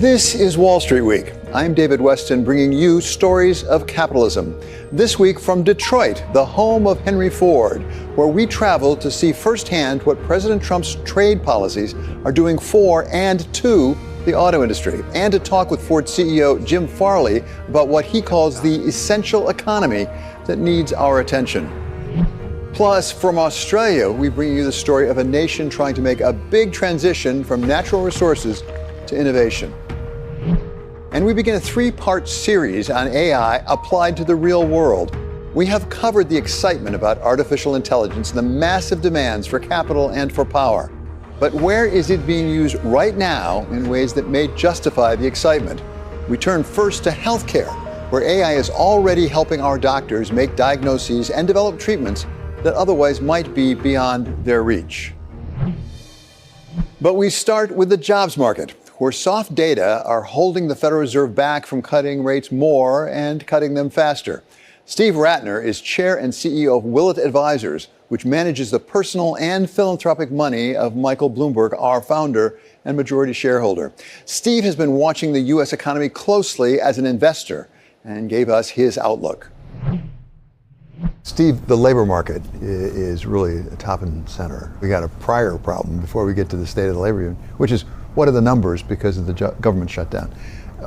This is Wall Street Week. I'm David Westin, bringing you stories of capitalism. This week from Detroit, the home of Henry Ford, where we travel to see firsthand what President Trump's trade policies are doing for and to the auto industry, and to talk with Ford CEO Jim Farley about what he calls the essential economy that needs our attention. Plus, from Australia, we bring you the story of a nation trying to make a big transition from natural resources to innovation. And we begin a three-part series on AI applied to the real world. We have covered the excitement about artificial intelligence and the massive demands for capital and for power. But where is it being used right now in ways that may justify the excitement? We turn first to healthcare, where AI is already helping our doctors make diagnoses and develop treatments that otherwise might be beyond their reach. But we start with the jobs market, where soft data are holding the Federal Reserve back from cutting rates more and cutting them faster. Steve Rattner is chair and CEO of Willett Advisors, which manages the personal and philanthropic money of Michael Bloomberg, our founder and majority shareholder. Steve has been watching the U.S. economy closely as an investor and gave us his outlook. Steve, the labor market is really top and center. We got a prior problem before we get to the state of the labor union, which is what are the numbers because of the government shutdown.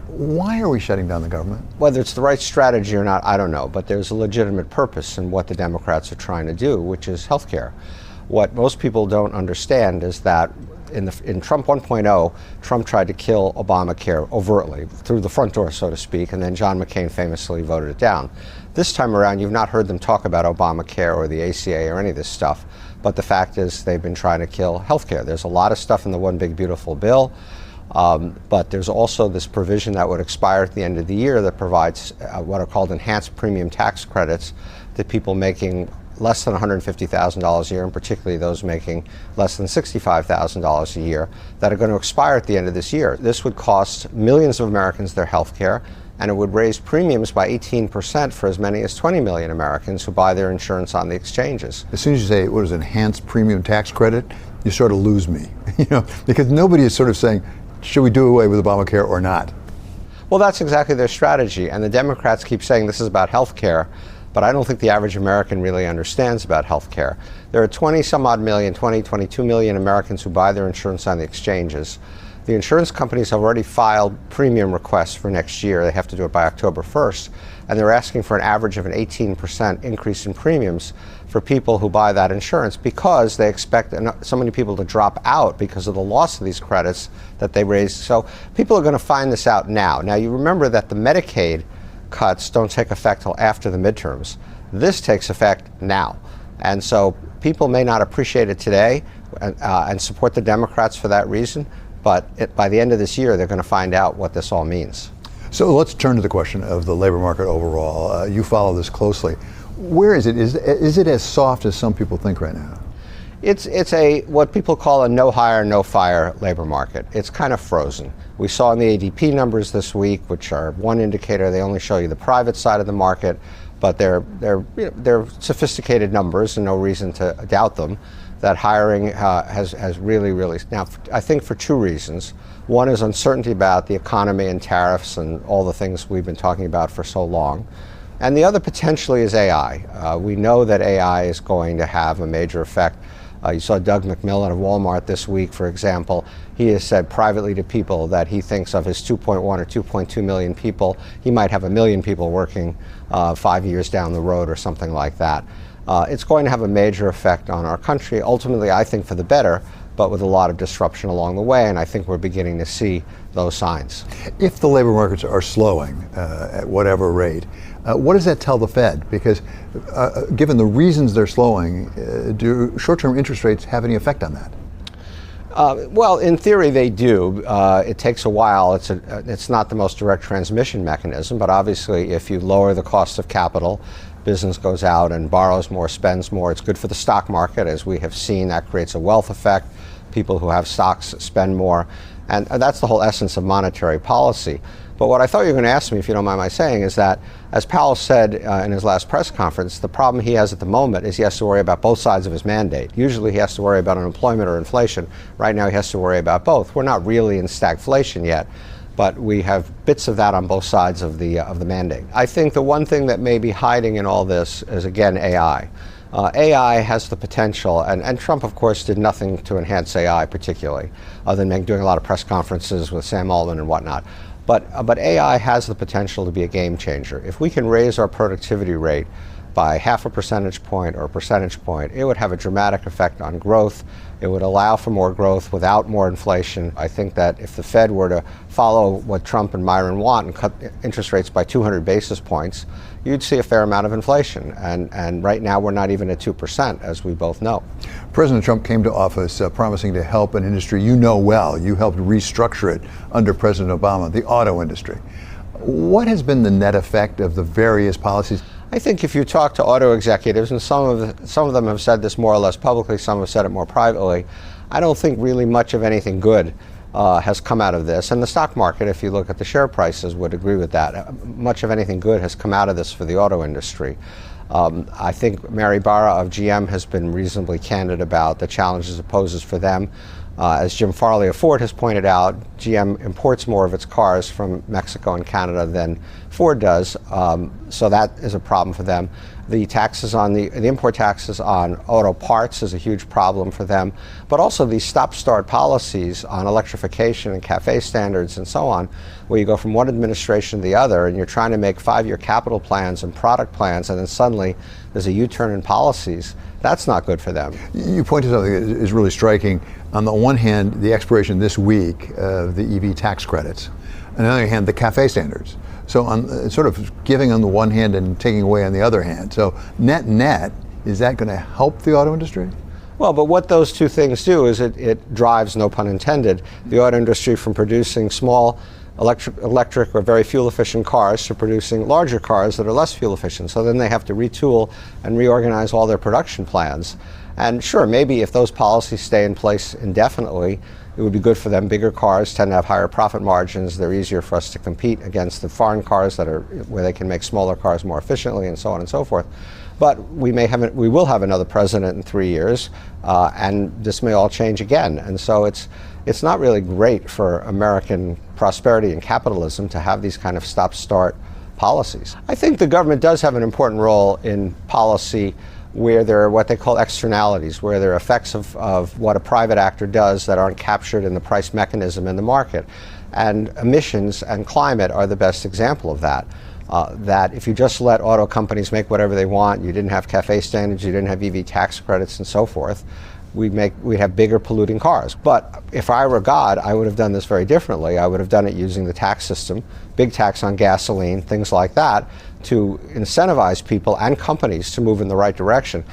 Why are we shutting down the government? Whether it's the right strategy or not, I don't know, but there's a legitimate purpose in what the Democrats are trying to do, which is health care. What most people don't understand is that in Trump 1.0, Trump tried to kill Obamacare overtly, through the front door, so to speak, and then John McCain famously voted it down. This time around, you've not heard them talk about Obamacare or the ACA or any of this stuff, but the fact is they've been trying to kill health care. There's a lot of stuff in the One Big Beautiful Bill, but there's also this provision that would expire at the end of the year that provides what are called enhanced premium tax credits to people making less than $150,000 a year, and particularly those making less than $65,000 a year, that are going to expire at the end of this year. This would cost millions of Americans their health care, and it would raise premiums by 18% for as many as 20 million Americans who buy their insurance on the exchanges. As soon as you say, what is enhanced premium tax credit, you sort of lose me, because nobody is sort of saying, should we do away with Obamacare or not? Well, that's exactly their strategy, and the Democrats keep saying this is about health care, but I don't think the average American really understands about health care. There are 22 million Americans who buy their insurance on the exchanges. The insurance companies have already filed premium requests for next year. They have to do it by October 1st, and they're asking for an average of an 18% increase in premiums for people who buy that insurance because they expect so many people to drop out because of the loss of these credits that they raised. So people are going to find this out now. Now, you remember that the Medicaid cuts don't take effect till after the midterms. This takes effect now. And so people may not appreciate it today and support the Democrats for that reason, but by the end of this year, they're going to find out what this all means. So let's turn to the question of the labor market overall. You follow this closely. Where is it? Is it as soft as some people think right now? It's a what people call a no hire, no fire labor market. It's kind of frozen. We saw in the ADP numbers this week, which are one indicator. They only show you the private side of the market, but they're sophisticated numbers and no reason to doubt them. That hiring has really now, I think for two reasons. One is uncertainty about the economy and tariffs and all the things we've been talking about for so long. And the other potentially is AI. We know that AI is going to have a major effect. You saw Doug McMillon of Walmart this week, for example. He has said privately to people that he thinks of his 2.1 or 2.2 million people, he might have 1 million people working 5 years down the road or something like that. It's going to have a major effect on our country, ultimately, I think, for the better, but with a lot of disruption along the way, and I think we're beginning to see those signs. If the labor markets are slowing at whatever rate, what does that tell the Fed? Because given the reasons they're slowing, do short-term interest rates have any effect on that? Well, in theory, they do. It takes a while. It's not the most direct transmission mechanism, but obviously, if you lower the cost of capital, business goes out and borrows more, spends more. It's good for the stock market, as we have seen. That creates a wealth effect. People who have stocks spend more. And that's the whole essence of monetary policy. But what I thought you were going to ask me, if you don't mind my saying, is that, as Powell said in his last press conference, the problem he has at the moment is he has to worry about both sides of his mandate. Usually he has to worry about unemployment or inflation. Right now he has to worry about both. We're not really in stagflation yet, but we have bits of that on both sides of the mandate. I think the one thing that may be hiding in all this is, again, AI. AI has the potential, and Trump, of course, did nothing to enhance AI particularly, other than doing a lot of press conferences with Sam Altman and whatnot. But AI has the potential to be a game changer. If we can raise our productivity rate by half a percentage point or a percentage point, it would have a dramatic effect on growth. It would allow for more growth without more inflation. I think that if the Fed were to follow what Trump and Myron want and cut interest rates by 200 basis points, you'd see a fair amount of inflation. And right now we're not even at 2%, as we both know. President Trump came to office promising to help an industry you know well. You helped restructure it under President Obama, the auto industry. What has been the net effect of the various policies? I think if you talk to auto executives, and some of them have said this more or less publicly, some have said it more privately, I don't think really much of anything good has come out of this. And the stock market, if you look at the share prices, would agree with that. Much of anything good has come out of this for the auto industry. I think Mary Barra of GM has been reasonably candid about the challenges it poses for them. As Jim Farley of Ford has pointed out, GM imports more of its cars from Mexico and Canada than Ford does, so that is a problem for them. The taxes on the import taxes on auto parts is a huge problem for them, but also these stop-start policies on electrification and CAFE standards and so on, where you go from one administration to the other and you're trying to make 5-year capital plans and product plans, and then suddenly there's a U-turn in policies. That's not good for them. You pointed to something that is really striking. On the one hand, the expiration this week of the EV tax credits. On the other hand, the CAFE standards. So on sort of giving on the one hand and taking away on the other hand. So net, is that going to help the auto industry? Well, but what those two things do is it drives, no pun intended, the auto industry from producing small electric or very fuel-efficient cars to producing larger cars that are less fuel-efficient. So then they have to retool and reorganize all their production plans. And sure, maybe if those policies stay in place indefinitely, it would be good for them. Bigger cars tend to have higher profit margins. They're easier for us to compete against the foreign cars that are where they can make smaller cars more efficiently, and so on and so forth. But we will have another president in 3 years, and this may all change again. And so it's not really great for American prosperity and capitalism to have these kind of stop-start policies. I think the government does have an important role in policy where there are what they call externalities, where there are effects of what a private actor does that aren't captured in the price mechanism in the market. And emissions and climate are the best example of that. That if you just let auto companies make whatever they want, you didn't have CAFE standards, you didn't have EV tax credits and so forth, we'd have bigger polluting cars. But if I were God, I would have done this very differently. I would have done it using the tax system, big tax on gasoline, things like that, to incentivize people and companies to move in the right direction.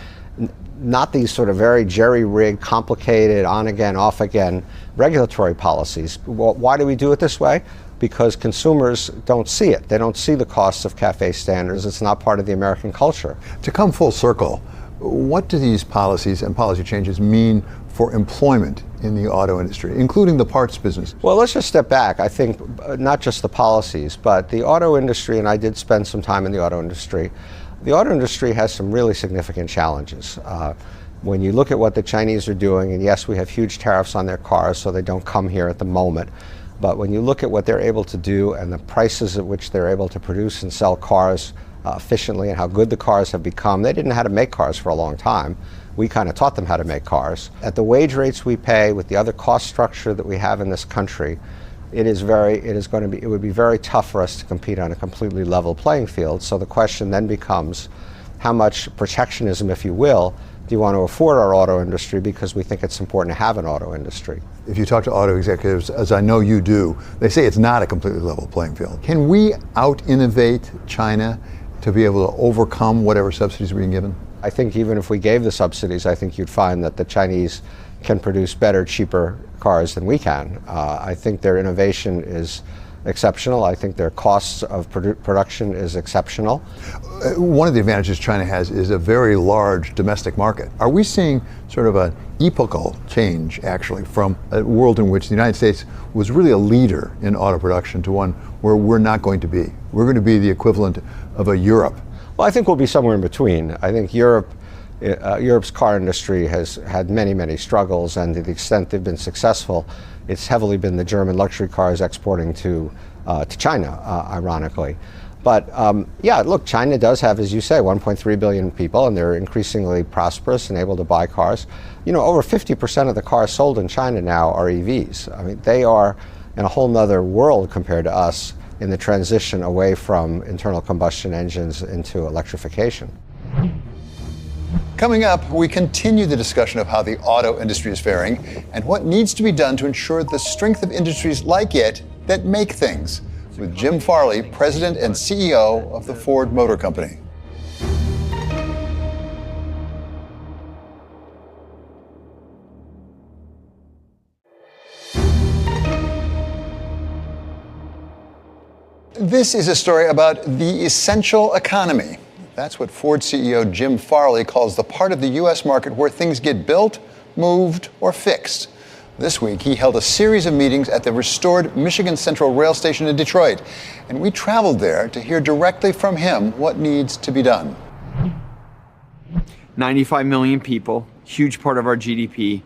Not these sort of very jerry-rigged, complicated, on-again, off-again regulatory policies. Well, why do we do it this way? Because consumers don't see it. They don't see the costs of CAFE standards. It's not part of the American culture. To come full circle, what do these policies and policy changes mean for employment in the auto industry, including the parts business? Well, let's just step back. I think not just the policies, but the auto industry, and I did spend some time in the auto industry, the auto industry has some really significant challenges. When you look at what the Chinese are doing, and yes, we have huge tariffs on their cars, so they don't come here at the moment. But when you look at what they're able to do and the prices at which they're able to produce and sell cars efficiently and how good the cars have become, they didn't know how to make cars for a long time. We kind of taught them how to make cars. At the wage rates we pay, with the other cost structure that we have in this country, it would be very tough for us to compete on a completely level playing field. So the question then becomes, how much protectionism, if you will, do you want to afford our auto industry, because we think it's important to have an auto industry? If you talk to auto executives, as I know you do, they say it's not a completely level playing field. Can we out-innovate China to be able to overcome whatever subsidies are being given? I think even if we gave the subsidies, I think you'd find that the Chinese can produce better, cheaper cars than we can. I think their innovation is exceptional. I think their costs of production is exceptional. One of the advantages China has is a very large domestic market. Are we seeing sort of an epochal change, actually, from a world in which the United States was really a leader in auto production to one where we're not going to be? We're going to be the equivalent of a Europe. Well, I think we'll be somewhere in between. I think Europe Europe's car industry has had many, many struggles, and to the extent they've been successful, it's heavily been the German luxury cars exporting to China, ironically. But yeah, look, China does have, as you say, 1.3 billion people, and they're increasingly prosperous and able to buy cars. You know, over 50% of the cars sold in China now are EVs. I mean, they are in a whole nother world compared to us in the transition away from internal combustion engines into electrification. Coming up, we continue the discussion of how the auto industry is faring and what needs to be done to ensure the strength of industries like it that make things, with Jim Farley, President and CEO of the Ford Motor Company. This is a story about the essential economy. That's what Ford CEO Jim Farley calls the part of the U.S. market where things get built, moved, or fixed. This week, he held a series of meetings at the restored Michigan Central Rail Station in Detroit, and we traveled there to hear directly from him what needs to be done. 95 million people, huge part of our GDP,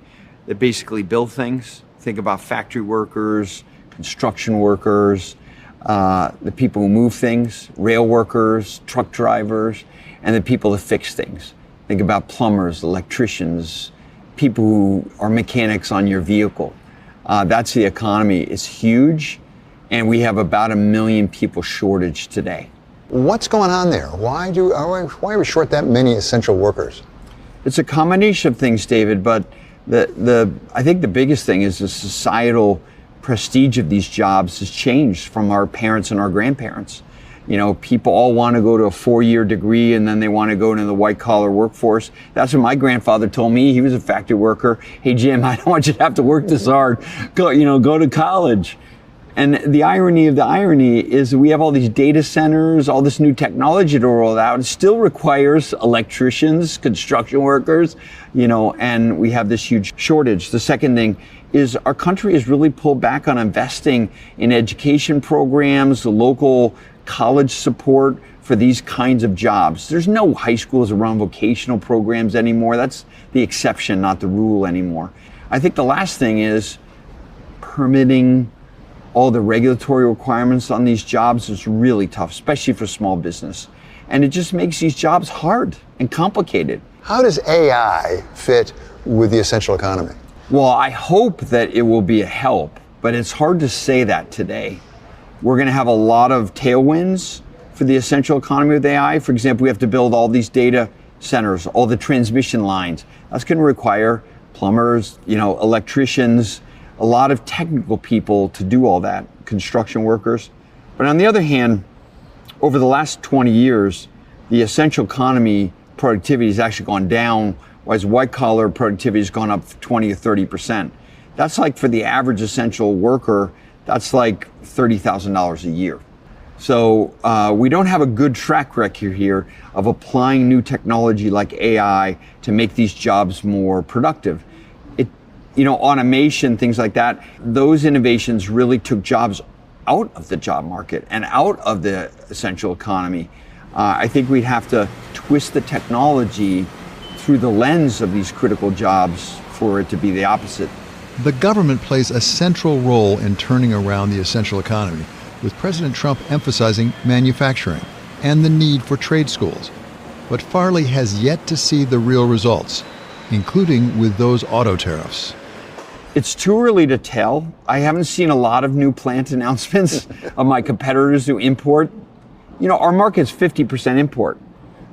that basically build things. Think about factory workers, construction workers, the people who move things, rail workers, truck drivers, and the people that fix things. Think about plumbers, electricians, people who are mechanics on your vehicle. That's the economy. It's huge, and we have about 1 million people shortage today. What's going on there? Why are we short that many essential workers? It's a combination of things, David, but I think the biggest thing is the societal prestige of these jobs has changed from our parents and our grandparents. You know, people all want to go to a 4-year degree and then they want to go into the white collar workforce. That's what my grandfather told me. He was a factory worker. Hey, Jim, I don't want you to have to work this hard. Go to college. And the irony of the irony is we have all these data centers, all this new technology to roll out. It still requires electricians, construction workers, and we have this huge shortage. The second thing is our country has really pulled back on investing in education programs, local college support for these kinds of jobs. There's no high schools around vocational programs anymore. That's the exception, not the rule anymore. I think the last thing is permitting. All the regulatory requirements on these jobs is really tough, especially for small business. And it just makes these jobs hard and complicated. How does AI fit with the essential economy? Well, I hope that it will be a help, but it's hard to say that today. We're going to have a lot of tailwinds for the essential economy with AI. For example, we have to build all these data centers, all the transmission lines. That's going to require plumbers, electricians, a lot of technical people to do all that, construction workers. But on the other hand, over the last 20 years, the essential economy productivity has actually gone down, whereas white collar productivity has gone up 20 or 30%. That's like for the average essential worker, that's like $30,000 a year. So we don't have a good track record here of applying new technology like AI to make these jobs more productive. Automation, things like that, those innovations really took jobs out of the job market and out of the essential economy. I think we'd have to twist the technology through the lens of these critical jobs for it to be the opposite. The government plays a central role in turning around the essential economy, with President Trump emphasizing manufacturing and the need for trade schools. But Farley has yet to see the real results, including with those auto tariffs. It's too early to tell. I haven't seen a lot of new plant announcements of my competitors who import. Our market's 50% import.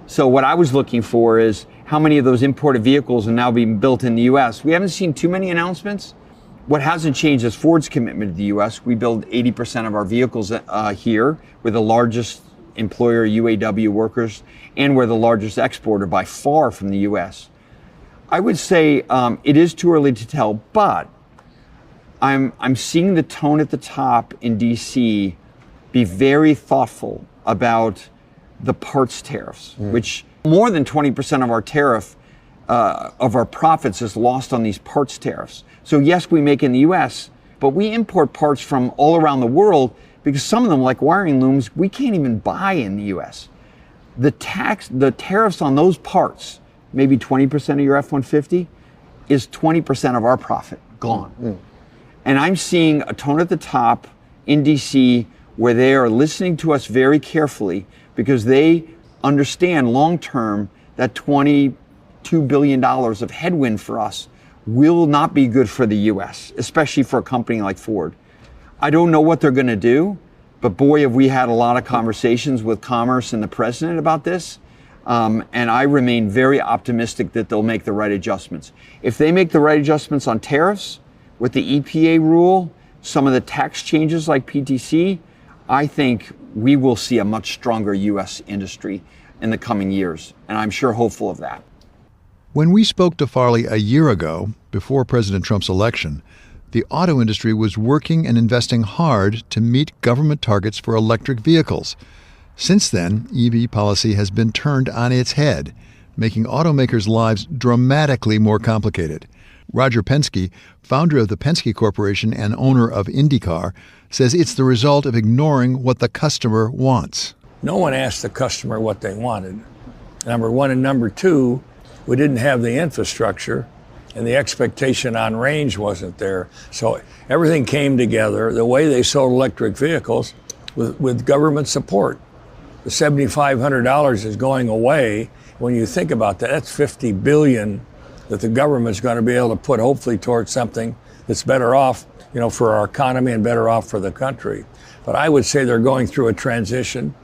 So what I was looking for is how many of those imported vehicles are now being built in the U.S. We haven't seen too many announcements. What hasn't changed is Ford's commitment to the U.S. We build 80% of our vehicles here. We're the largest employer of UAW workers, and we're the largest exporter by far from the U.S. I would say it is too early to tell, but I'm seeing the tone at the top in D.C. be very thoughtful about the parts tariffs, which more than 20% of our tariff, of our profits is lost on these parts tariffs. So yes, we make in the U.S., but we import parts from all around the world because some of them, like wiring looms, we can't even buy in the U.S. The tariffs on those parts maybe 20% of your F-150, is 20% of our profit gone. And I'm seeing a tone at the top in DC where they are listening to us very carefully because they understand long-term that $22 billion of headwind for us will not be good for the US, especially for a company like Ford. I don't know what they're going to do, but boy, have we had a lot of conversations with Commerce and the president about this. And I remain very optimistic that they'll make the right adjustments. If they make the right adjustments on tariffs, with the EPA rule, some of the tax changes like PTC, I think we will see a much stronger US industry in the coming years. And I'm sure hopeful of that. When we spoke to Farley a year ago, before President Trump's election, the auto industry was working and investing hard to meet government targets for electric vehicles. Since then, EV policy has been turned on its head, making automakers' lives dramatically more complicated. Roger Penske, founder of the Penske Corporation and owner of IndyCar, says it's the result of ignoring what the customer wants. No one asked the customer what they wanted, number one. And number two, we didn't have the infrastructure, and the expectation on range wasn't there. So everything came together, the way they sold electric vehicles, with government support. The $7,500 is going away. When you think about that, that's $50 billion that the government's going to be able to put hopefully towards something that's better off, for our economy and better off for the country. But I would say they're going through a transition.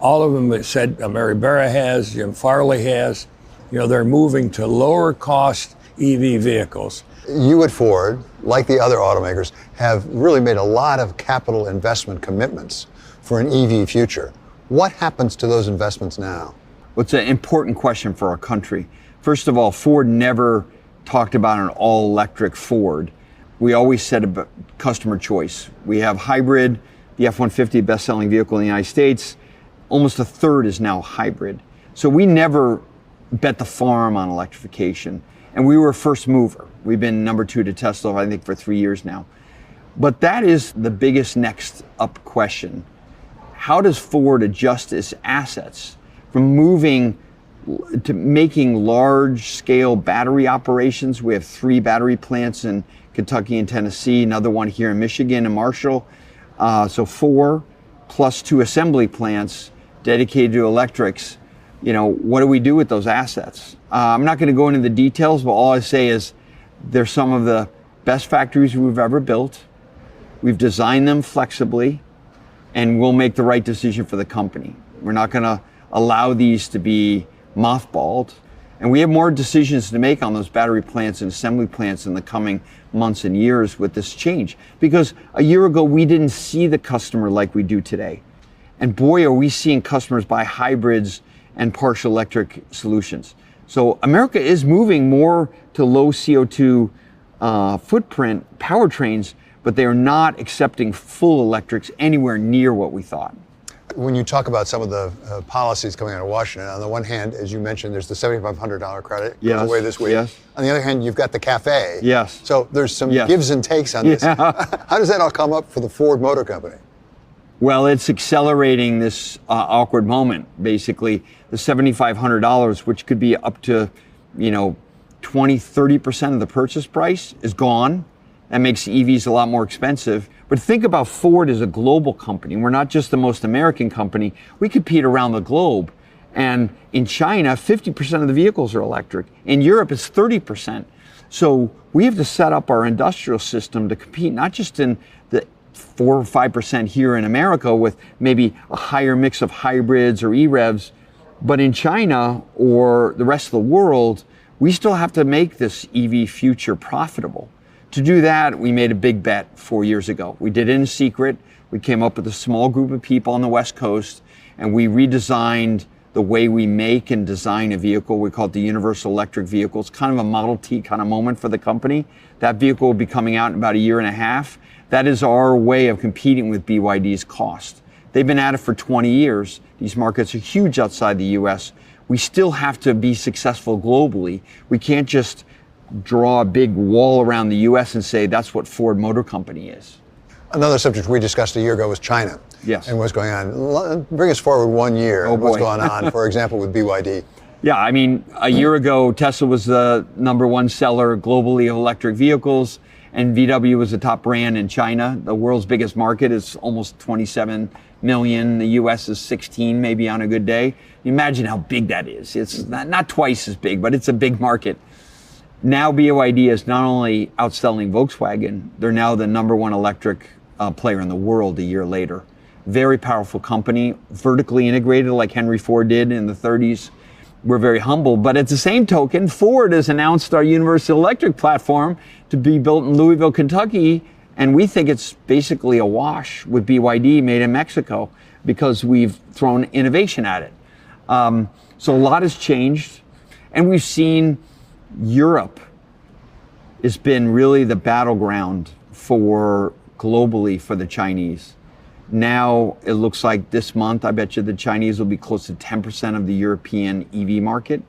All of them said, Mary Barra has, Jim Farley has, they're moving to lower cost EV vehicles. You at Ford, like the other automakers, have really made a lot of capital investment commitments for an EV future. What happens to those investments now? Well, it's an important question for our country. First of all, Ford never talked about an all-electric Ford. We always said about customer choice. We have hybrid, the F-150, best-selling vehicle in the United States. Almost a third is now hybrid. So we never bet the farm on electrification. And we were a first mover. We've been number 2 to Tesla, I think, for 3 years now. But that is the biggest next up question. How does Ford adjust its assets from moving to making large-scale battery operations? We have 3 battery plants in Kentucky and Tennessee, another one here in Michigan and Marshall. So 4 plus 2 assembly plants dedicated to electrics. What do we do with those assets? I'm not going to go into the details, but all I say is they're some of the best factories we've ever built. We've designed them flexibly, and we'll make the right decision for the company. We're not going to allow these to be mothballed. And we have more decisions to make on those battery plants and assembly plants in the coming months and years with this change. Because a year ago, we didn't see the customer like we do today. And boy, are we seeing customers buy hybrids and partial electric solutions. So America is moving more to low CO2 footprint powertrains, but they are not accepting full electrics anywhere near what we thought. When you talk about some of the policies coming out of Washington, on the one hand, as you mentioned, there's the $7,500 credit going away this week. Yes. On the other hand, you've got the CAFE. Yes. So there's some gives and takes on this. How does that all come up for the Ford Motor Company? Well, it's accelerating this awkward moment, basically. The $7,500, which could be up to, 20-30% of the purchase price, is gone. That makes EVs a lot more expensive. But think about Ford as a global company. We're not just the most American company. We compete around the globe. And in China, 50% of the vehicles are electric. In Europe, it's 30%. So we have to set up our industrial system to compete, not just in the 4 or 5% here in America with maybe a higher mix of hybrids or EREVs, but in China or the rest of the world, we still have to make this EV future profitable. To do that, we made a big bet 4 years ago. We did it in secret. We came up with a small group of people on the West Coast, and we redesigned the way we make and design a vehicle. We call it the Universal Electric Vehicle. It's kind of a Model T kind of moment for the company. That vehicle will be coming out in about a year and a half. That is our way of competing with BYD's cost. They've been at it for 20 years. These markets are huge outside the US. We still have to be successful globally. We can't just draw a big wall around the US and say that's what Ford Motor Company is. Another subject we discussed a year ago was China. Yes. And what's going on. Bring us forward 1 year. Oh, and what's boy. going on, for example, with BYD. Yeah, I mean, a year ago, Tesla was the #1 seller globally of electric vehicles, and VW was the top brand in China. The world's biggest market is almost 27 million. The US is 16, maybe on a good day. Imagine how big that is. It's not twice as big, but it's a big market. Now BYD is not only outselling Volkswagen, they're now the #1 electric player in the world a year later. Very powerful company, vertically integrated like Henry Ford did in the 30s. We're very humble, but at the same token, Ford has announced our Universal Electric platform to be built in Louisville, Kentucky, and we think it's basically a wash with BYD made in Mexico because we've thrown innovation at it. So a lot has changed, and we've seen Europe has been really the battleground for globally for the Chinese. Now it looks like this month, I bet you the Chinese will be close to 10% of the European EV market.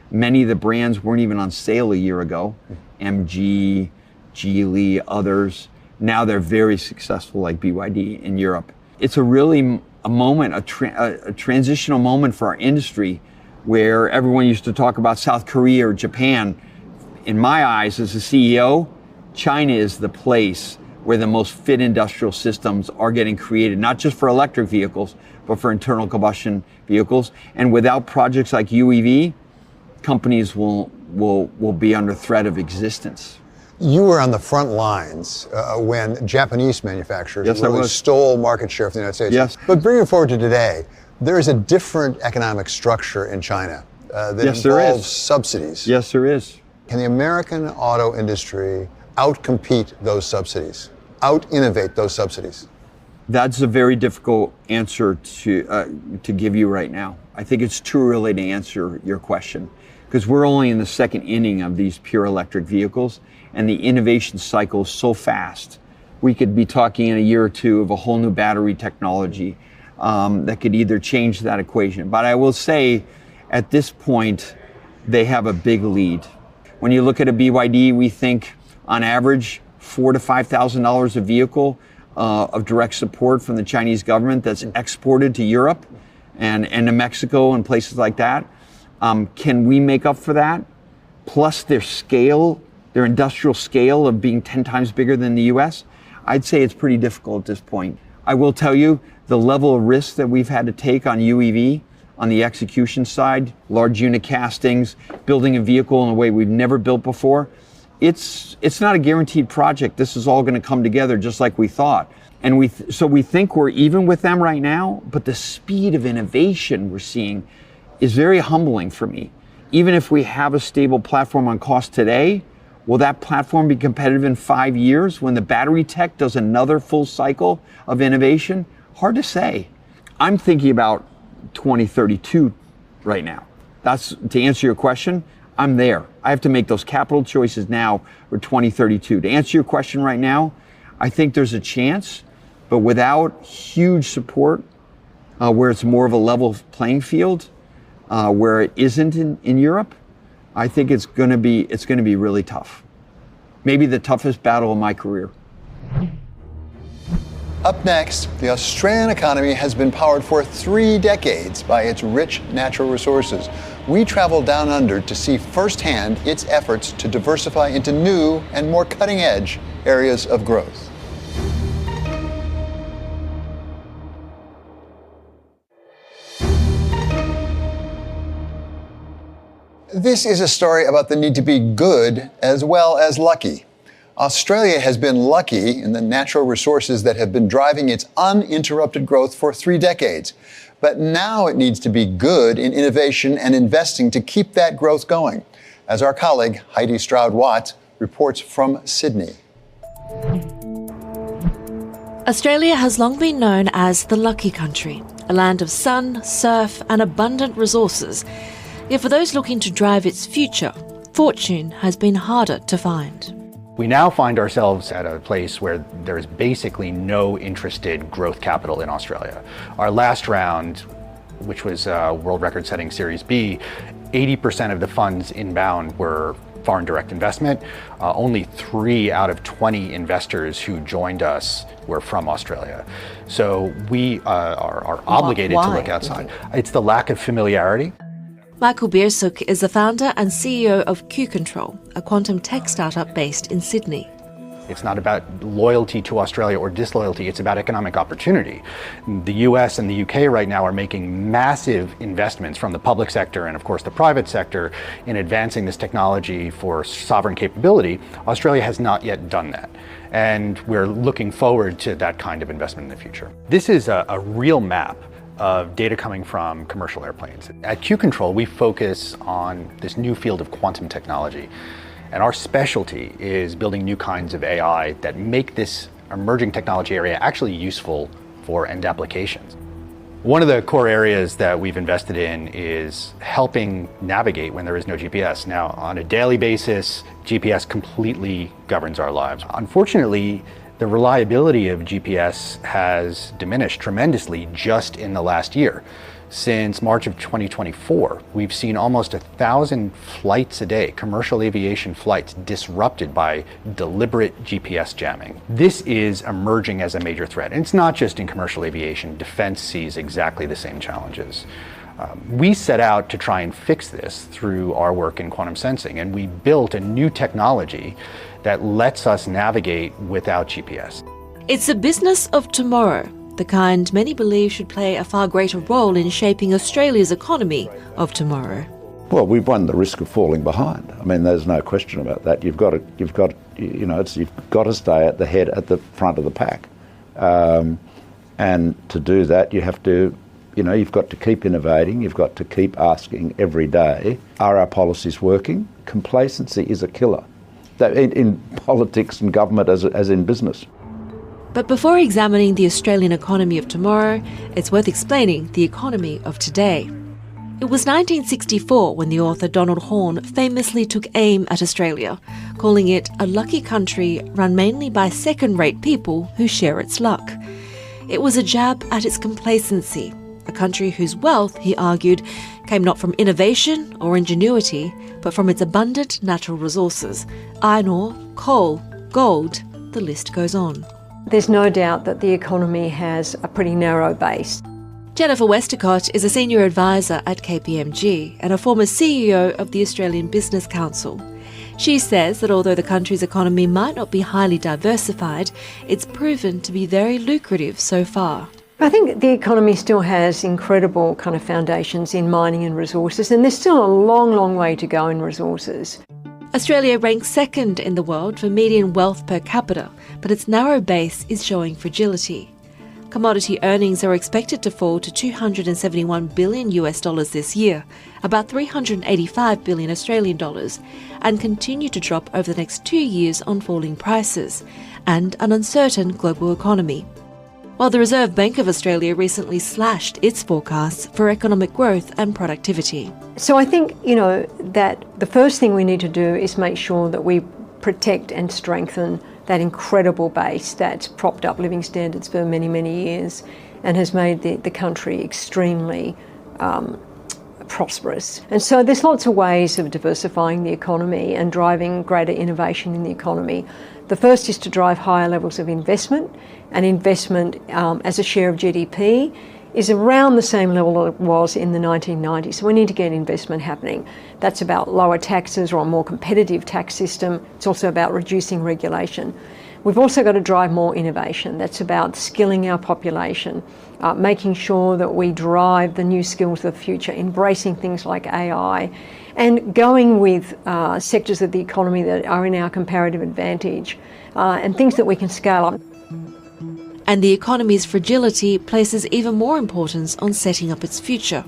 Many of the brands weren't even on sale a year ago. MG, Geely, others. Now they're very successful like BYD in Europe. It's a really a moment, a transitional moment for our industry where everyone used to talk about South Korea or Japan. In my eyes, as a CEO, China is the place where the most fit industrial systems are getting created, not just for electric vehicles, but for internal combustion vehicles. And without projects like UEV, companies will be under threat of existence. You were on the front lines when Japanese manufacturers really stole market share from the United States. Yes. But bringing it forward to today, there is a different economic structure in China that Yes, there involves is. subsidies. Yes, there is. Can the American auto industry outcompete those subsidies, out-innovate those subsidies? That's a very difficult answer to give you right now. I think it's too early to answer your question because we're only in the second inning of these pure electric vehicles, and the innovation cycle is so fast. We could be talking in a year or two of a whole new battery technology that could either change that equation. But I will say, at this point, they have a big lead. When you look at a BYD, we think on average $4,000 to $5,000 a vehicle of direct support from the Chinese government that's exported to Europe and to Mexico and places like that. Can we make up for that? Plus their scale, their industrial scale of being 10 times bigger than the US? I'd say it's pretty difficult at this point. I will tell you the level of risk that we've had to take on UEV, on the execution side, large unit castings, building a vehicle in a way we've never built before. It's not a guaranteed project. This is all going to come together just like we thought. And so we think we're even with them right now, but the speed of innovation we're seeing is very humbling for me. Even if we have a stable platform on cost today, will that platform be competitive in 5 years when the battery tech does another full cycle of innovation? Hard to say. I'm thinking about 2032 right now. That's to answer your question. I'm there. I have to make those capital choices now for 2032. To answer your question right now, I think there's a chance, but without huge support, where it's more of a level playing field, where it isn't in Europe, I think it's going to be really tough. Maybe the toughest battle of my career. Up next, the Australian economy has been powered for 3 decades by its rich natural resources. We travel down under to see firsthand its efforts to diversify into new and more cutting-edge areas of growth. This is a story about the need to be good as well as lucky. Australia has been lucky in the natural resources that have been driving its uninterrupted growth for 3 decades. But now it needs to be good in innovation and investing to keep that growth going, as our colleague Heidi Stroud-Watt reports from Sydney. Australia has long been known as the lucky country, a land of sun, surf and abundant resources. Yet for those looking to drive its future, fortune has been harder to find. We now find ourselves at a place where there's basically no interested growth capital in Australia. Our last round, which was World Record Setting Series B, 80% of the funds inbound were foreign direct investment. Only 3 out of 20 investors who joined us were from Australia. So we are obligated to look outside. It's the lack of familiarity. Michael Biersuk is the founder and CEO of Q-Control, a quantum tech startup based in Sydney. It's not about loyalty to Australia or disloyalty, it's about economic opportunity. The US and the UK right now are making massive investments from the public sector and of course the private sector in advancing this technology for sovereign capability. Australia has not yet done that. And we're looking forward to that kind of investment in the future. This is a real map of data coming from commercial airplanes. At Q-Control, we focus on this new field of quantum technology. And our specialty is building new kinds of AI that make this emerging technology area actually useful for end applications. One of the core areas that we've invested in is helping navigate when there is no GPS. Now, on a daily basis, GPS completely governs our lives. Unfortunately, the reliability of GPS has diminished tremendously just in the last year. Since March of 2024, we've seen almost 1,000 flights a day, commercial aviation flights, disrupted by deliberate GPS jamming. This is emerging as a major threat. And it's not just in commercial aviation. Defense sees exactly the same challenges. We set out to try and fix this through our work in quantum sensing, and we built a new technology that lets us navigate without GPS. It's a business of tomorrow, the kind many believe should play a far greater role in shaping Australia's economy of tomorrow. Well, we've run the risk of falling behind. I mean, there's no question about that. You've got to stay at the head, at the front of the pack, and to do that, you have to, you've got to keep innovating. You've got to keep asking every day, are our policies working? Complacency is a killer, in politics and government as in business. But before examining the Australian economy of tomorrow, it's worth explaining the economy of today. It was 1964 when the author Donald Horne famously took aim at Australia, calling it a lucky country run mainly by second-rate people who share its luck. It was a jab at its complacency, a country whose wealth, he argued, came not from innovation or ingenuity, but from its abundant natural resources: iron ore, coal, gold, the list goes on. There's no doubt that the economy has a pretty narrow base. Jennifer Westacott is a senior advisor at KPMG and a former CEO of the Australian Business Council. She says that although the country's economy might not be highly diversified, it's proven to be very lucrative so far. I think the economy still has incredible kind of foundations in mining and resources, and there's still a long, long way to go in resources. Australia ranks second in the world for median wealth per capita, but its narrow base is showing fragility. Commodity earnings are expected to fall to $271 billion this year, about 385 billion Australian dollars, and continue to drop over the next 2 years on falling prices and an uncertain global economy. While the Reserve Bank of Australia recently slashed its forecasts for economic growth and productivity. So I think, that the first thing we need to do is make sure that we protect and strengthen that incredible base that's propped up living standards for many, many years and has made the country extremely prosperous. And so there's lots of ways of diversifying the economy and driving greater innovation in the economy. The first is to drive higher levels of investment, and investment as a share of GDP is around the same level it was in the 1990s. So we need to get investment happening. That's about lower taxes or a more competitive tax system. It's also about reducing regulation. We've also got to drive more innovation. That's about skilling our population, making sure that we drive the new skills of the future, embracing things like AI, and going with sectors of the economy that are in our comparative advantage and things that we can scale up. And the economy's fragility places even more importance on setting up its future.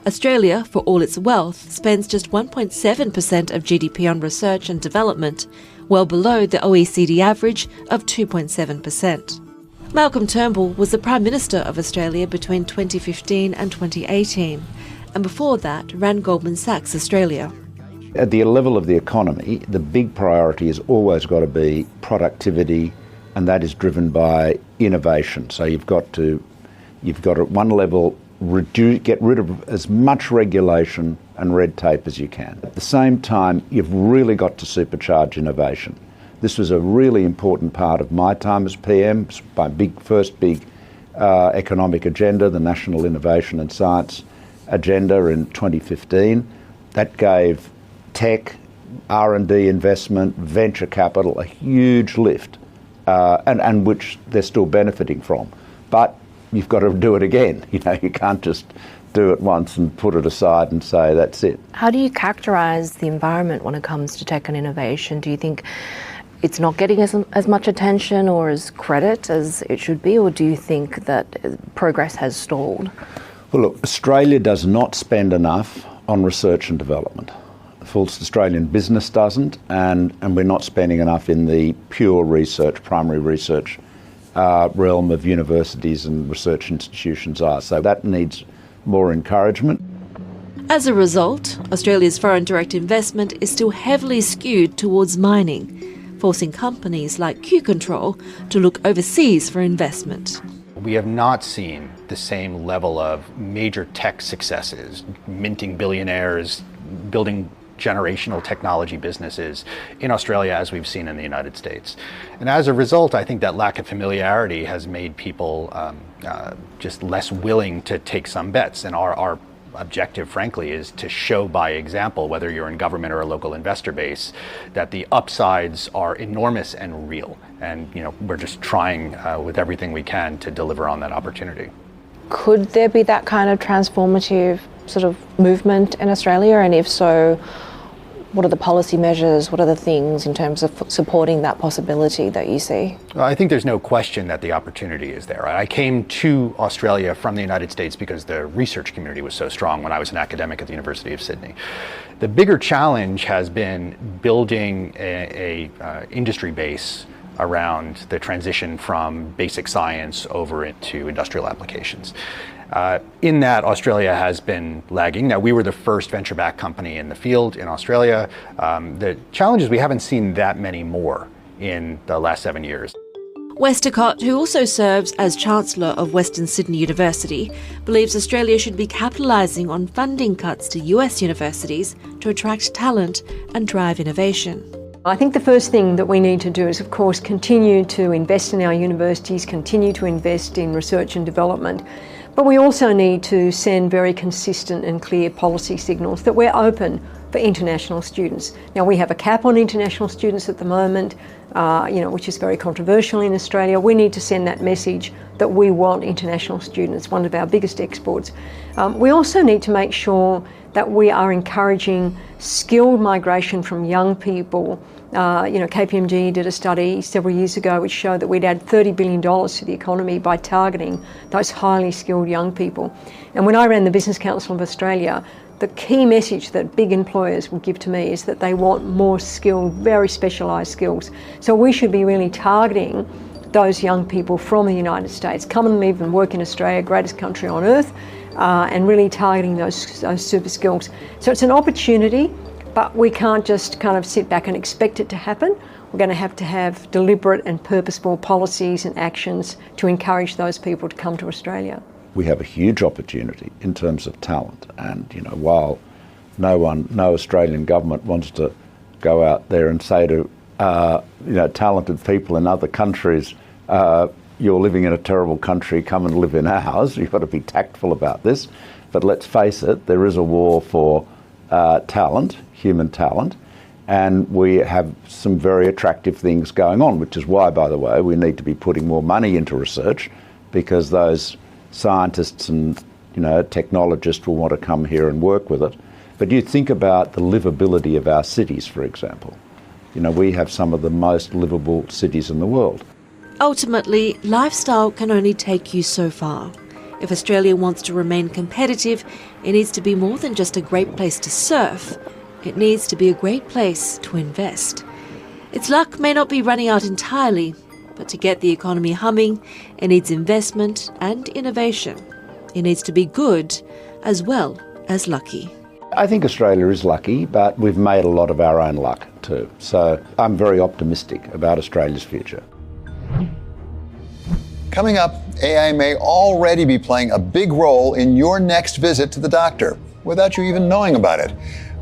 Australia, for all its wealth, spends just 1.7% of GDP on research and development, well below the OECD average of 2.7%. Malcolm Turnbull was the Prime Minister of Australia between 2015 and 2018, and before that ran Goldman Sachs Australia. At the level of the economy, the big priority has always got to be productivity, and that is driven by innovation. So you've got to at one level get rid of as much regulation and red tape as you can. At the same time, you've really got to supercharge innovation. This was a really important part of my time as PM, my first big economic agenda, the National Innovation and Science agenda in 2015. That gave tech, R&D investment, venture capital a huge lift, and which they're still benefiting from. But you've got to do it again. You can't just do it once and put it aside and say that's it. How do you characterise the environment when it comes to tech and innovation? Do you think it's not getting as much attention or as credit as it should be, or do you think that progress has stalled? Well, look, Australia does not spend enough on research and development. Full Australian business doesn't, and we're not spending enough in the pure research, primary research realm of universities and research institutions are. So that needs more encouragement. As a result, Australia's foreign direct investment is still heavily skewed towards mining, forcing companies like Q-Control to look overseas for investment. We have not seen the same level of major tech successes, minting billionaires, building generational technology businesses in Australia as we've seen in the United States. And as a result, I think that lack of familiarity has made people just less willing to take some bets. And our objective, frankly, is to show by example, whether you're in government or a local investor base, that the upsides are enormous and real. And we're just trying with everything we can to deliver on that opportunity. Could there be that kind of transformative sort of movement in Australia? And if so, what are the policy measures? What are the things in terms of supporting that possibility that you see? Well, I think there's no question that the opportunity is there. I came to Australia from the United States because the research community was so strong when I was an academic at the University of Sydney. The bigger challenge has been building a industry base around the transition from basic science over into industrial applications. In that, Australia has been lagging. Now, we were the first venture-backed company in the field in Australia. The challenge is we haven't seen that many more in the last 7 years. Westicott, who also serves as Chancellor of Western Sydney University, believes Australia should be capitalising on funding cuts to US universities to attract talent and drive innovation. I think the first thing that we need to do is, of course, continue to invest in our universities, continue to invest in research and development. But we also need to send very consistent and clear policy signals that we're open for international students. Now, we have a cap on international students at the moment, which is very controversial in Australia. We need to send that message that we want international students, one of our biggest exports. We also need to make sure that we are encouraging skilled migration from young people. KPMG did a study several years ago which showed that we'd add $30 billion to the economy by targeting those highly skilled young people. And when I ran the Business Council of Australia, the key message that big employers would give to me is that they want more skilled, very specialised skills. So we should be really targeting those young people from the United States, come and live and work in Australia, greatest country on earth, and really targeting those super skills. So it's an opportunity, but we can't just kind of sit back and expect it to happen. We're going to have deliberate and purposeful policies and actions to encourage those people to come to Australia. We have a huge opportunity in terms of talent, and while no Australian government wants to go out there and say to talented people in other countries, you're living in a terrible country, come and live in ours. You've got to be tactful about this. But let's face it, there is a war for talent, human talent, and we have some very attractive things going on, which is why, by the way, we need to be putting more money into research, because those scientists and technologists will want to come here and work with it. But you think about the livability of our cities, for example. We have some of the most livable cities in the world. Ultimately, lifestyle can only take you so far. If Australia wants to remain competitive, it needs to be more than just a great place to surf. It needs to be a great place to invest. Its luck may not be running out entirely, but to get the economy humming, it needs investment and innovation. It needs to be good as well as lucky. I think Australia is lucky, but we've made a lot of our own luck too. So I'm very optimistic about Australia's future. Coming up, AI may already be playing a big role in your next visit to the doctor, without you even knowing about it.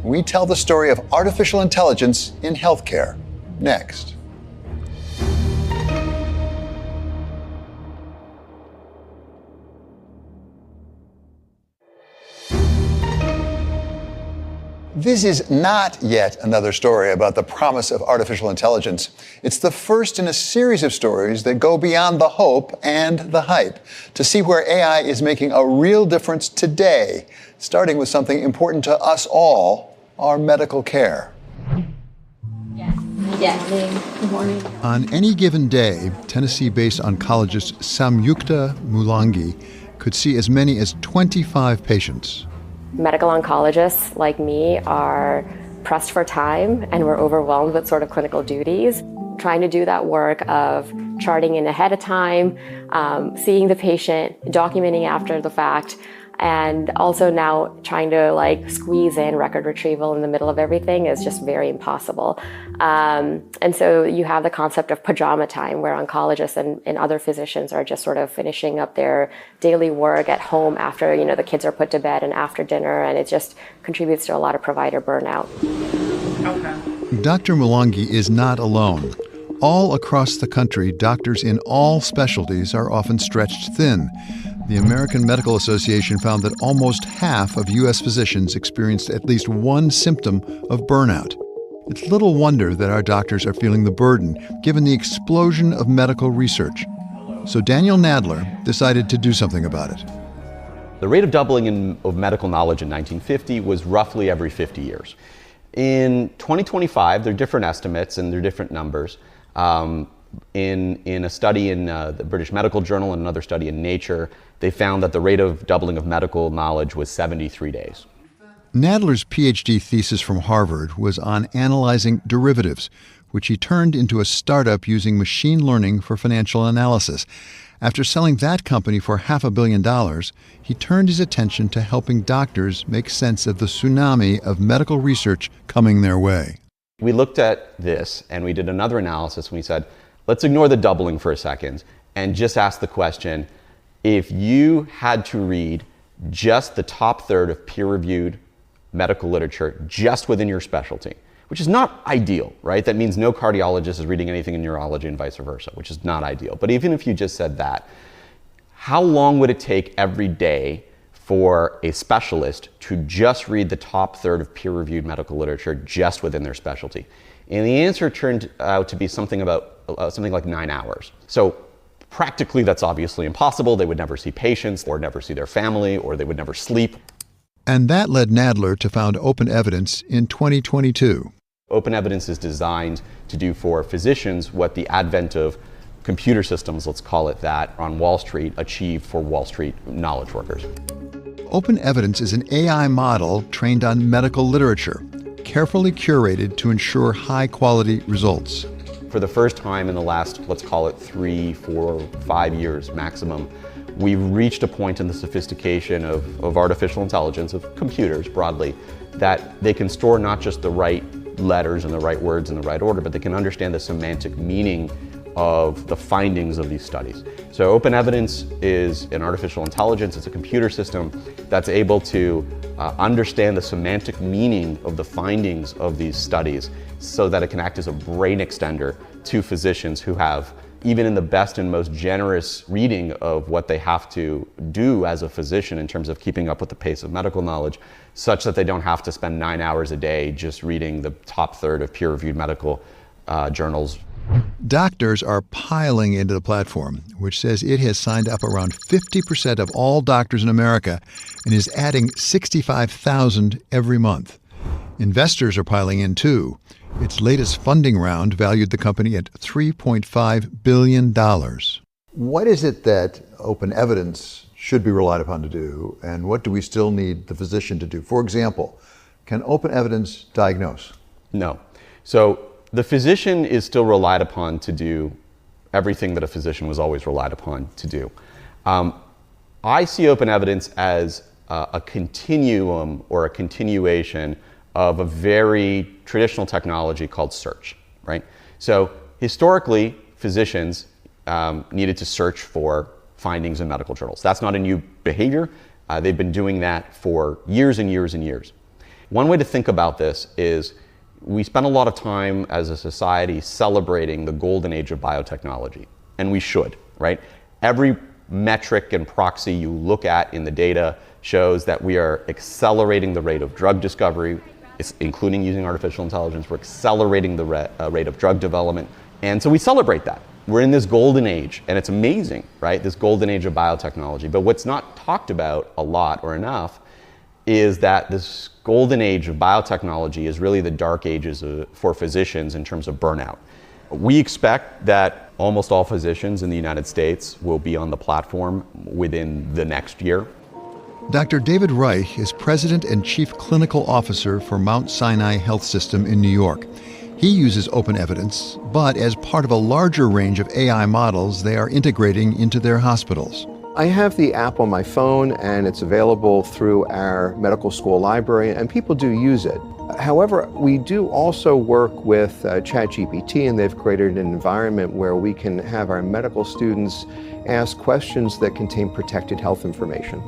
We tell the story of artificial intelligence in healthcare. Next. This is not yet another story about the promise of artificial intelligence. It's the first in a series of stories that go beyond the hope and the hype to see where AI is making a real difference today, starting with something important to us all, our medical care. Good morning. On any given day, Tennessee-based oncologist Samyukta Mulangi could see as many as 25 patients. Medical oncologists like me are pressed for time and we're overwhelmed with sort of clinical duties. Trying to do that work of charting in ahead of time, seeing the patient, documenting after the fact, and also now trying to squeeze in record retrieval in the middle of everything is just very impossible. And so you have the concept of pajama time, where oncologists and other physicians are just sort of finishing up their daily work at home after the kids are put to bed and after dinner, and it just contributes to a lot of provider burnout. Okay. Dr. Mulangi is not alone. All across the country, doctors in all specialties are often stretched thin. The American Medical Association found that almost half of U.S. physicians experienced at least one symptom of burnout. It's little wonder that our doctors are feeling the burden, given the explosion of medical research. So Daniel Nadler decided to do something about it. The rate of doubling of medical knowledge in 1950 was roughly every 50 years. In 2025, there are different estimates and there are different numbers. In a study in the British Medical Journal and another study in Nature, they found that the rate of doubling of medical knowledge was 73 days. Nadler's PhD thesis from Harvard was on analyzing derivatives, which he turned into a startup using machine learning for financial analysis. After selling that company for $500 million, he turned his attention to helping doctors make sense of the tsunami of medical research coming their way. We looked at this and we did another analysis and we said, let's ignore the doubling for a second and just ask the question, if you had to read just the top third of peer-reviewed medical literature just within your specialty, which is not ideal, right? That means no cardiologist is reading anything in neurology and vice versa, which is not ideal. But even if you just said that, how long would it take every day for a specialist to just read the top third of peer-reviewed medical literature just within their specialty? And the answer turned out to be something like 9 hours. So practically, that's obviously impossible. They would never see patients or never see their family, or they would never sleep. And that led Nadler to found Open Evidence in 2022. Open Evidence is designed to do for physicians what the advent of computer systems, let's call it that, on Wall Street achieved for Wall Street knowledge workers. Open Evidence is an AI model trained on medical literature, carefully curated to ensure high-quality results. For the first time in the last, let's call it 3, 4, 5 years maximum, we've reached a point in the sophistication of artificial intelligence, of computers broadly, that they can store not just the right letters and the right words in the right order, but they can understand the semantic meaning of the findings of these studies. So Open Evidence is an artificial intelligence, it's a computer system that's able to understand the semantic meaning of the findings of these studies so that it can act as a brain extender to physicians who have, even in the best and most generous reading of what they have to do as a physician in terms of keeping up with the pace of medical knowledge, such that they don't have to spend 9 hours a day just reading the top third of peer-reviewed medical journals. Doctors are piling into the platform, which says it has signed up around 50% of all doctors in America and is adding 65,000 every month. Investors are piling in too. Its latest funding round valued the company at $3.5 billion. What is it that Open Evidence should be relied upon to do, and what do we still need the physician to do? For example, can Open Evidence diagnose? No. So the physician is still relied upon to do everything that a physician was always relied upon to do. I see Open Evidence as a continuum or a continuation of a very traditional technology called search, right? So historically, physicians needed to search for findings in medical journals. That's not a new behavior. They've been doing that for years and years and years. One way to think about this is we spend a lot of time as a society celebrating the golden age of biotechnology, and we should, right? Every metric and proxy you look at in the data shows that we are accelerating the rate of drug discovery, including using artificial intelligence. We're accelerating the rate of drug development. And so we celebrate that. We're in this golden age, and it's amazing, right? This golden age of biotechnology. But what's not talked about a lot or enough is that this golden age of biotechnology is really the dark ages for physicians in terms of burnout. We expect that almost all physicians in the United States will be on the platform within the next year. Dr. David Reich is President and Chief Clinical Officer for Mount Sinai Health System in New York. He uses open evidence, but as part of a larger range of AI models they are integrating into their hospitals. I have the app on my phone, and it's available through our medical school library, and people do use it. However, we do also work with ChatGPT, and they've created an environment where we can have our medical students ask questions that contain protected health information.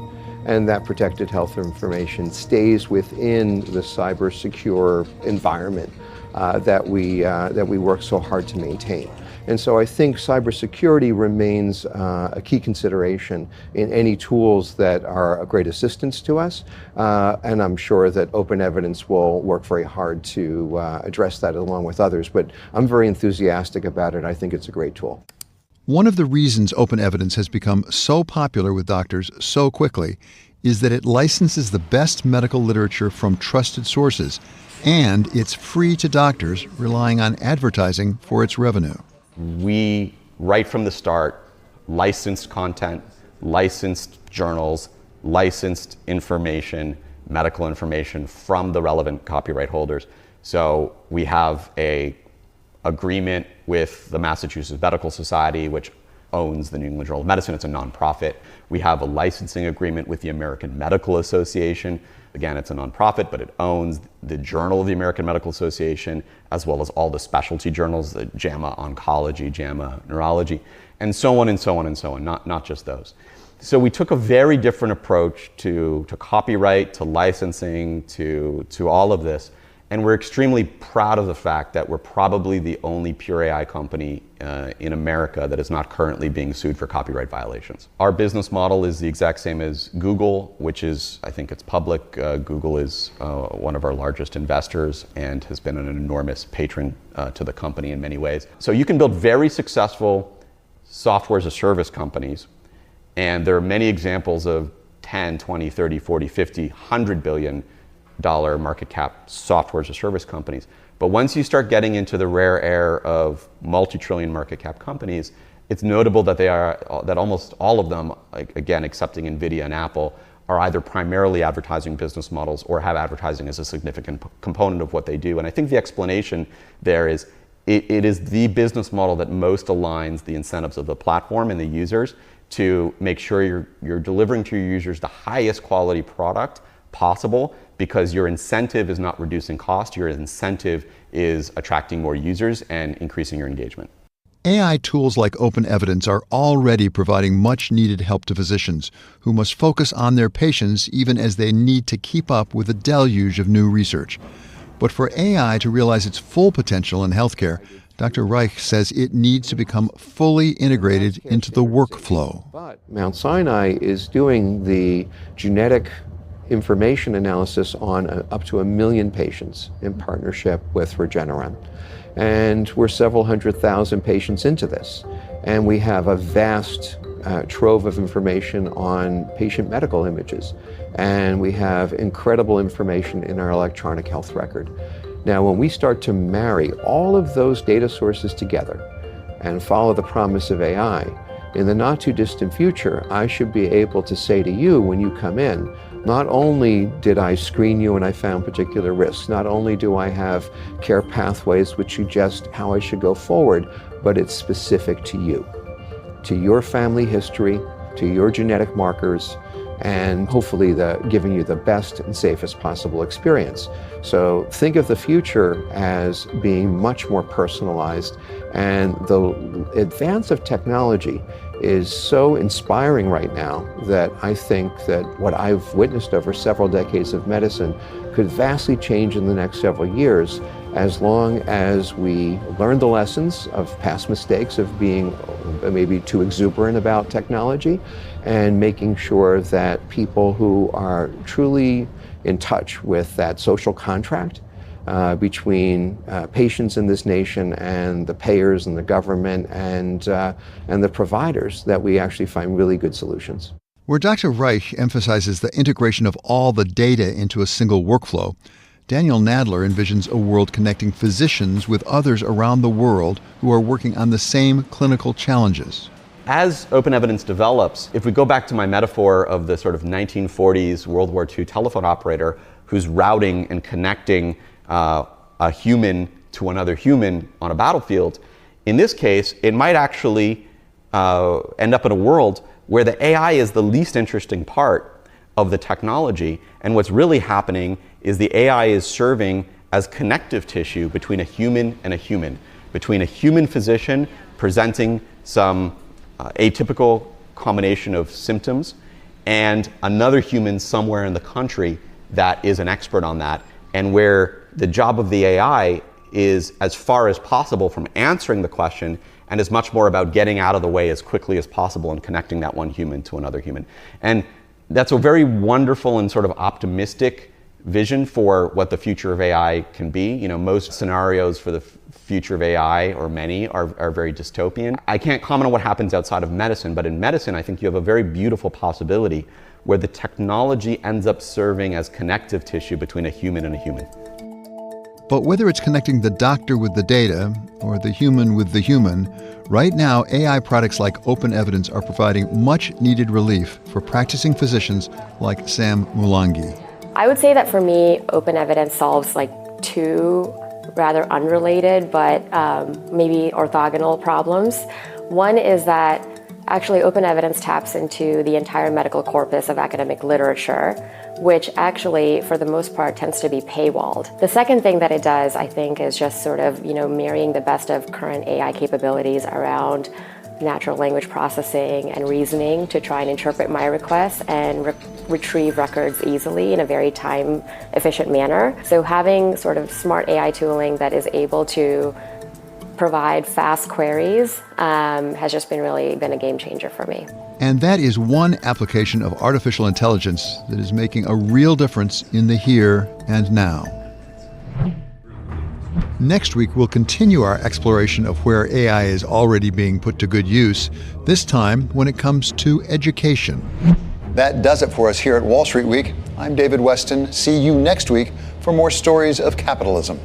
And that protected health information stays within the cyber secure environment that we work so hard to maintain. And so I think cybersecurity remains a key consideration in any tools that are a great assistance to us. And I'm sure that open evidence will work very hard to address that along with others. But I'm very enthusiastic about it. I think it's a great tool. One of the reasons open evidence has become so popular with doctors so quickly is that it licenses the best medical literature from trusted sources, and it's free to doctors relying on advertising for its revenue. We, right from the start, licensed content, licensed journals, licensed information, medical information from the relevant copyright holders. So we have an agreement with the Massachusetts Medical Society, which owns the New England Journal of Medicine. It's a nonprofit. We have a licensing agreement with the American Medical Association. Again, it's a nonprofit, but it owns the Journal of the American Medical Association, as well as all the specialty journals, the JAMA Oncology, JAMA Neurology, and so on and so on and so on, not just those. So we took a very different approach to copyright, to licensing, to all of this. And we're extremely proud of the fact that we're probably the only pure AI company in America that is not currently being sued for copyright violations. Our business model is the exact same as Google, which is, I think it's public. Google is one of our largest investors and has been an enormous patron to the company in many ways. So you can build very successful software as a service companies, and there are many examples of 10, 20, 30, 40, 50, $100 billion market cap software as a service companies. But once you start getting into the rare air of multi-trillion market cap companies, it's notable that that almost all of them, like, again, excepting NVIDIA and Apple, are either primarily advertising business models or have advertising as a significant component of what they do. And I think the explanation there is it is the business model that most aligns the incentives of the platform and the users to make sure you're delivering to your users the highest quality product possible, because your incentive is not reducing cost, your incentive is attracting more users and increasing your engagement. AI tools like open evidence are already providing much needed help to physicians who must focus on their patients even as they need to keep up with a deluge of new research. But for AI to realize its full potential in healthcare, Dr. Reich says it needs to become fully integrated into the workflow. But Mount Sinai is doing the genetic information analysis on up to 1 million patients in partnership with Regeneron. And we're several 100,000 patients into this. And we have a vast trove of information on patient medical images. And we have incredible information in our electronic health record. Now, when we start to marry all of those data sources together and follow the promise of AI, in the not too distant future, I should be able to say to you when you come in, not only did I screen you and I found particular risks, not only do I have care pathways which suggest how I should go forward, but it's specific to you, to your family history, to your genetic markers, and hopefully giving you the best and safest possible experience. So think of the future as being much more personalized, and the advance of technology is so inspiring right now that I think that what I've witnessed over several decades of medicine could vastly change in the next several years, as long as we learn the lessons of past mistakes of being maybe too exuberant about technology, and making sure that people who are truly in touch with that social contract between patients in this nation and the payers and the government and the providers that we actually find really good solutions. Where Dr. Reich emphasizes the integration of all the data into a single workflow, Daniel Nadler envisions a world connecting physicians with others around the world who are working on the same clinical challenges. As open evidence develops, if we go back to my metaphor of the sort of 1940s World War II telephone operator who's routing and connecting a human to another human on a battlefield, in this case, it might actually end up in a world where the AI is the least interesting part of the technology, and what's really happening is the AI is serving as connective tissue between a human and a human, between a human physician presenting some atypical combination of symptoms and another human somewhere in the country that is an expert on that, and where the job of the AI is as far as possible from answering the question and is much more about getting out of the way as quickly as possible and connecting that one human to another human. And that's a very wonderful and sort of optimistic vision for what the future of AI can be. You know, most scenarios for the future of AI, or many, are very dystopian. I can't comment on what happens outside of medicine, but in medicine, I think you have a very beautiful possibility where the technology ends up serving as connective tissue between a human and a human. But whether it's connecting the doctor with the data or the human with the human, right now AI products like Open Evidence are providing much needed relief for practicing physicians like Sam Mulangi. I would say that for me, open evidence solves like two rather unrelated but maybe orthogonal problems. One is that actually open evidence taps into the entire medical corpus of academic literature, which actually, for the most part, tends to be paywalled. The second thing that it does, I think, is just sort of, marrying the best of current AI capabilities around natural language processing and reasoning to try and interpret my requests and retrieve records easily in a very time-efficient manner. So having sort of smart AI tooling that is able to provide fast queries has just been a game changer for me. And that is one application of artificial intelligence that is making a real difference in the here and now. Next week, we'll continue our exploration of where AI is already being put to good use, this time when it comes to education. That does it for us here at Wall Street Week. I'm David Westin. See you next week for more stories of capitalism.